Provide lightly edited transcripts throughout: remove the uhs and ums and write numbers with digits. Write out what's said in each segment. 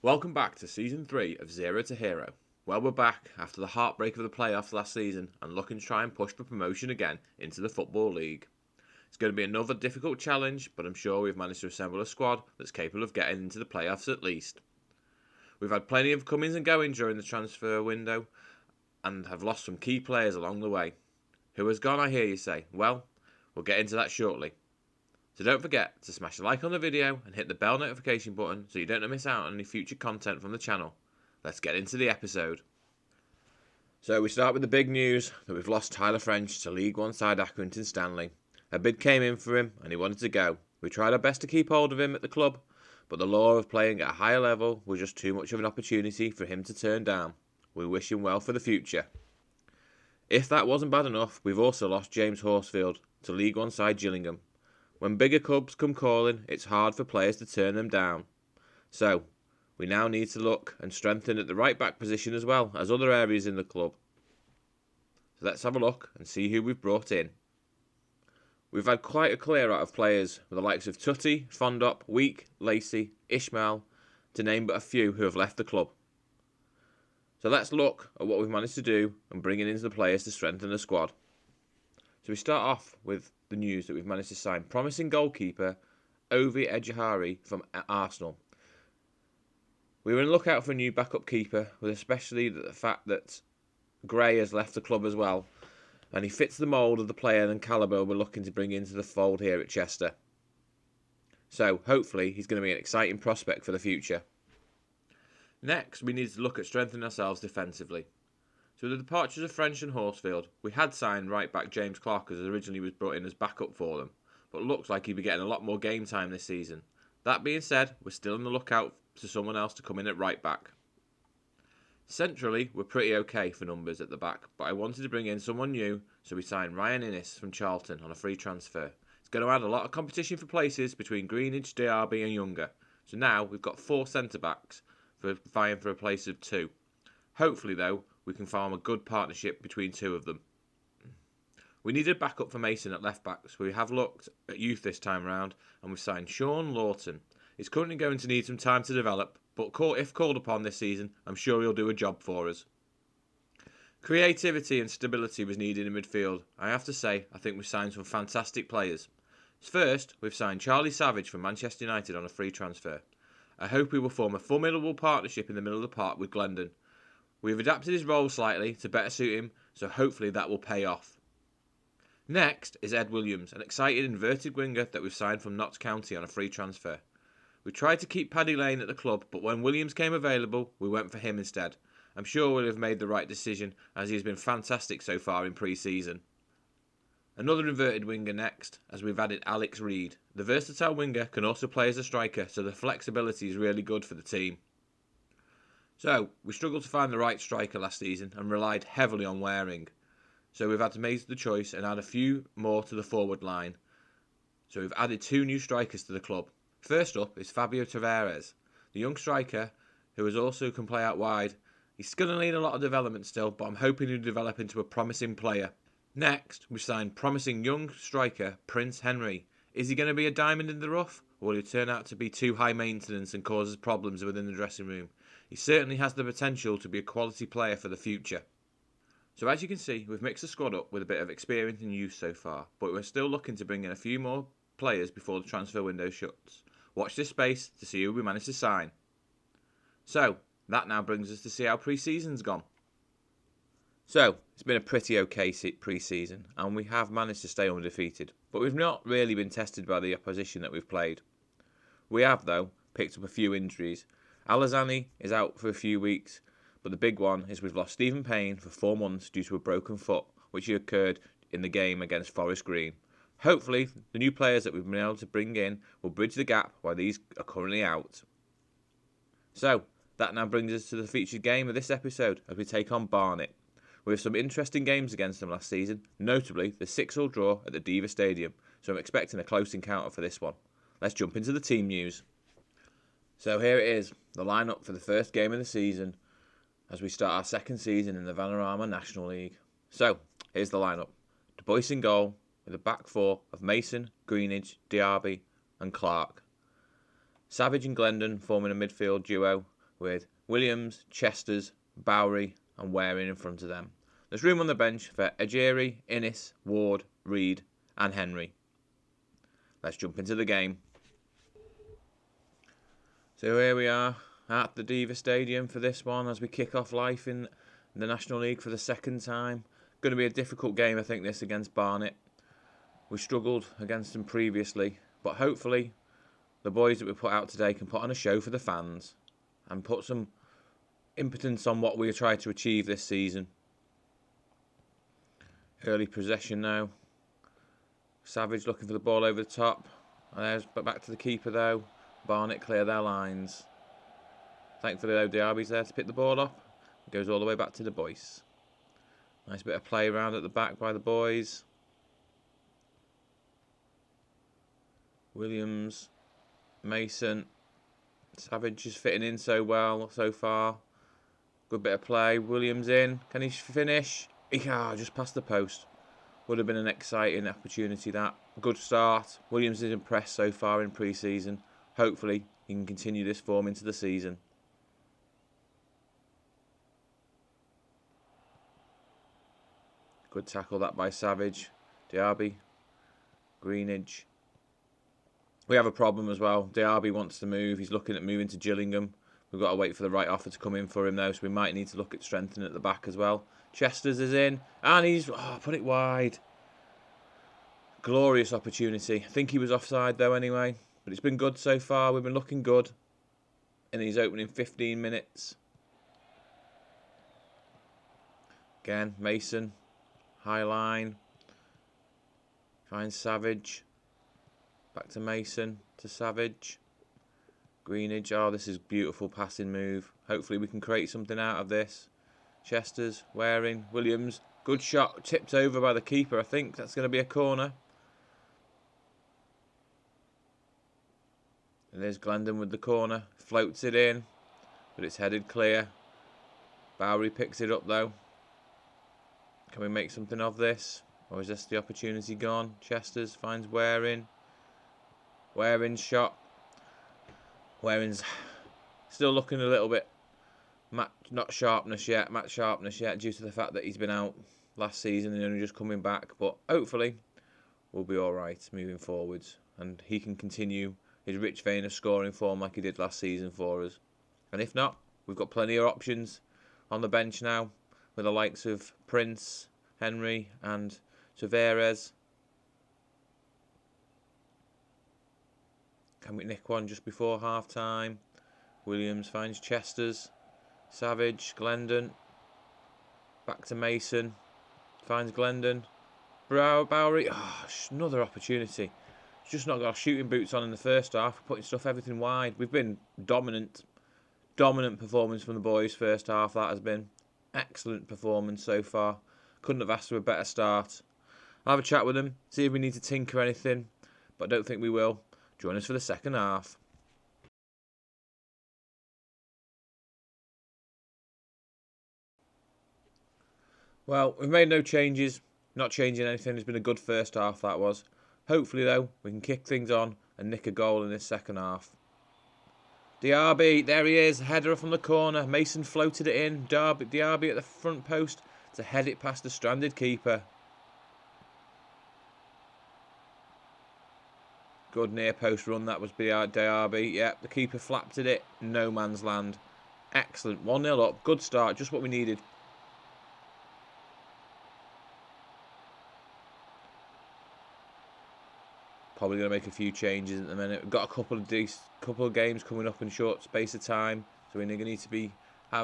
Welcome back to Season 3 of Zero to Hero. Well, we're back after the heartbreak of the playoffs last season and looking to try and push for promotion again into the Football League. It's going to be another difficult challenge, but I'm sure we've managed to assemble a squad that's capable of getting into the playoffs at least. We've had plenty of comings and goings during the transfer window and have lost some key players along the way. Who has gone, I hear you say? Well, we'll get into that shortly. So don't forget to smash a like on the video and hit the bell notification button so you don't miss out on any future content from the channel. Let's get into the episode. So we start with the big news that we've lost Tyler French to League One side Accrington Stanley. A bid came in for him and he wanted to go. We tried our best to keep hold of him at the club, but the law of playing at a higher level was just too much of an opportunity for him to turn down. We wish him well for the future. If that wasn't bad enough, we've also lost James Horsfield to League One side Gillingham. When bigger clubs come calling, it's hard for players to turn them down. So, we now need to look and strengthen at the right back position as well as other areas in the club. So let's have a look and see who we've brought in. We've had quite a clear out of players with the likes of Tutty, Fondop, Week, Lacey, Ishmael, to name but a few who have left the club. So let's look at what we've managed to do and bring in into the players to strengthen the squad. So we start off with the news that we've managed to sign promising goalkeeper Ovi Ejihari from Arsenal. We were on the lookout for a new backup keeper, with especially the fact that Gray has left the club as well, and he fits the mould of the player and calibre we're looking to bring into the fold here at Chester. So hopefully he's going to be an exciting prospect for the future. Next, we need to look at strengthening ourselves defensively. So with the departures of French and Horsfield, we had signed right back James Clark as originally was brought in as backup for them, but looks like he'll be getting a lot more game time this season. That being said, we're still on the lookout for someone else to come in at right back. Centrally, we're pretty okay for numbers at the back, but I wanted to bring in someone new, so we signed Ryan Innes from Charlton on a free transfer. It's going to add a lot of competition for places between Greenwich, Derby and Younger. So now we've got 4 centre-backs vying for a place of 2. Hopefully though, we can form a good partnership between 2 of them. We needed backup for Mason at left back, so we have looked at youth this time round and we've signed Sean Lawton. He's currently going to need some time to develop, but if called upon this season, I'm sure he'll do a job for us. Creativity and stability was needed in midfield. I have to say, I think we've signed some fantastic players. First, we've signed Charlie Savage from Manchester United on a free transfer. I hope he will form a formidable partnership in the middle of the park with Glendon. We've adapted his role slightly to better suit him, so hopefully that will pay off. Next is Ed Williams, an excited inverted winger that we've signed from Notts County on a free transfer. We tried to keep Paddy Lane at the club, but when Williams came available, we went for him instead. I'm sure we'll have made the right decision, as he has been fantastic so far in pre-season. Another inverted winger next, as we've added Alex Reed. The versatile winger can also play as a striker, so the flexibility is really good for the team. So, we struggled to find the right striker last season and relied heavily on Waring. So we've had to make the choice and add a few more to the forward line. So we've added 2 new strikers to the club. First up is Fabio Tavares, the young striker who also can play out wide. He's going to need a lot of development still, but I'm hoping he'll develop into a promising player. Next, we've signed promising young striker Prince Henry. Is he going to be a diamond in the rough, or will he turn out to be too high maintenance and causes problems within the dressing room? He certainly has the potential to be a quality player for the future. So as you can see, we've mixed the squad up with a bit of experience and youth so far, but we're still looking to bring in a few more players before the transfer window shuts. Watch this space to see who we manage to sign. So, that now brings us to see how pre-season's gone. So, it's been a pretty okay pre-season, and we have managed to stay undefeated, but we've not really been tested by the opposition that we've played. We have, though, picked up a few injuries. Alazani is out for a few weeks, but the big one is we've lost Stephen Payne for 4 months due to a broken foot, which occurred in the game against Forest Green. Hopefully, the new players that we've been able to bring in will bridge the gap while these are currently out. So, that now brings us to the featured game of this episode as we take on Barnet. We have some interesting games against them last season, notably the 6-6 draw at the Diva Stadium, so I'm expecting a close encounter for this one. Let's jump into the team news. So here it is, the lineup for the first game of the season as we start our second season in the Vanarama National League. So, here's the lineup. Du Bois in goal, with a back 4 of Mason, Greenidge, Diaby and Clark. Savage and Glendon forming a midfield duo with Williams, Chesters, Bowery and Waring in front of them. There's room on the bench for Ajiri, Innes, Ward, Reed and Henry. Let's jump into the game. So here we are at the Diva Stadium for this one as we kick off life in the National League for the second time. Going to be a difficult game, I think, this against Barnet. We struggled against them previously, but hopefully the boys that we put out today can put on a show for the fans and put some impotence on what we try to achieve this season. Early possession now. Savage looking for the ball over the top. And there's back to the keeper though. Barnet clear their lines. Thankfully though, Diaby's there to pick the ball up. It goes all the way back to the boys. Nice bit of play around at the back by the boys. Williams, Mason, Savage is fitting in so well so far. Good bit of play. Williams in. Can he finish? Just past the post. Would have been an exciting opportunity that. Good start. Williams is impressed so far in pre-season. Hopefully he can continue this form into the season. Good tackle that by Savage. Diaby. Greenidge. We have a problem as well. Diaby wants to move. He's looking at moving to Gillingham. We've got to wait for the right offer to come in for him though, so we might need to look at strengthening at the back as well. Chesters is in, and he's put it wide. Glorious opportunity. I think he was offside though anyway, but it's been good so far. We've been looking good in these opening 15 minutes. Again, Mason, high line, finds Savage. Back to Mason, to Savage. Greenidge, this is beautiful passing move. Hopefully we can create something out of this. Chesters, Waring, Williams. Good shot, tipped over by the keeper. I think that's going to be a corner. And there's Glendon with the corner. Floats it in, but it's headed clear. Bowery picks it up though. Can we make something of this? Or is this the opportunity gone? Chesters finds Waring. Waring's shot. Waring's still looking a little bit match sharpness yet due to the fact that he's been out last season and only just coming back. But hopefully we'll be alright moving forwards and he can continue his rich vein of scoring form like he did last season for us. And if not, we've got plenty of options on the bench now with the likes of Prince, Henry and Tavares. Can we nick one just before half time? Williams finds Chesters. Savage, Glendon. Back to Mason. Finds Glendon. Bowery. Another opportunity. Just not got our shooting boots on in the first half. Putting everything wide. We've been dominant. Dominant performance from the boys first half. That has been excellent performance so far. Couldn't have asked for a better start. I'll have a chat with them. See if we need to tinker anything. But I don't think we will. Join us for the second half. Well, we've made no changes. Not changing anything. It's been a good first half, that was. Hopefully, though, we can kick things on and nick a goal in this second half. Diaby, there he is. Header from the corner. Mason floated it in. Diaby at the front post to head it past the stranded keeper. Good near post run, that was Diaby. Yep, the keeper flapped at it. No man's land. Excellent. 1-0 up. Good start. Just what we needed. Probably going to make a few changes at the minute. We've got a couple of games coming up in a short space of time. So we're going to need to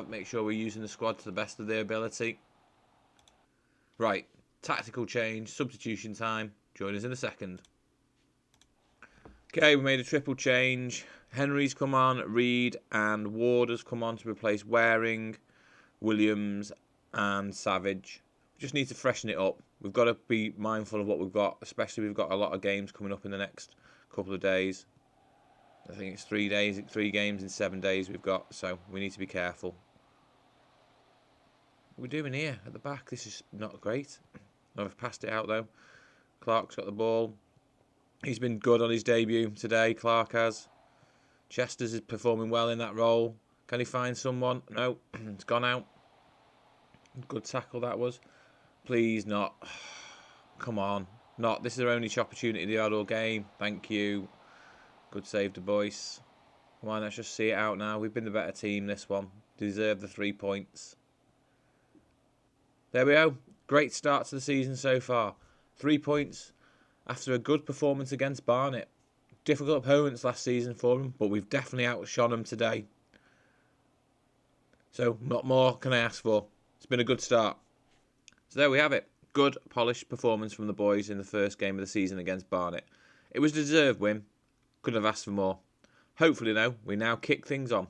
make sure we're using the squad to the best of their ability. Right. Tactical change. Substitution time. Join us in a second. Okay, we made a triple change. Henry's come on, Reed and Ward has come on to replace Waring, Williams and Savage. We just need to freshen it up. We've got to be mindful of what we've got, especially we've got a lot of games coming up in the next couple of days. I think it's 3 games in 7 days we've got, so we need to be careful. What are we doing here at the back? This is not great. I've passed it out though. Clark's got the ball. He's been good on his debut today, Clark has. Chesters is performing well in that role. Can he find someone? No, it's gone out. Good tackle that was. Please not. Come on. Not. This is our only opportunity of the all game. Thank you. Good save, De Boyce. Come on, let's just see it out now. We've been the better team this one. Deserve the 3 points. There we go. Great start to the season so far. 3 points after a good performance against Barnet. Difficult opponents last season for them, but we've definitely outshone them today. So, not more can I ask for. It's been a good start. So there we have it. Good, polished performance from the boys in the first game of the season against Barnet. It was a deserved win. Couldn't have asked for more. Hopefully, though, we now kick things on.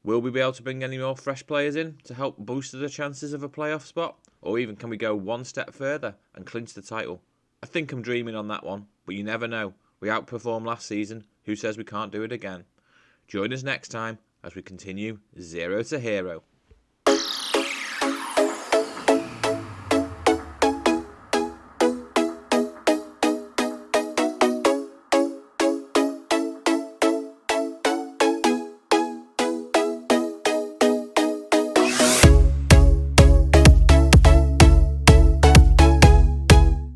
Will we be able to bring any more fresh players in to help boost the chances of a playoff spot? Or even can we go one step further and clinch the title? I think I'm dreaming on that one, but you never know. We outperformed last season. Who says we can't do it again? Join us next time as we continue 0 to hero.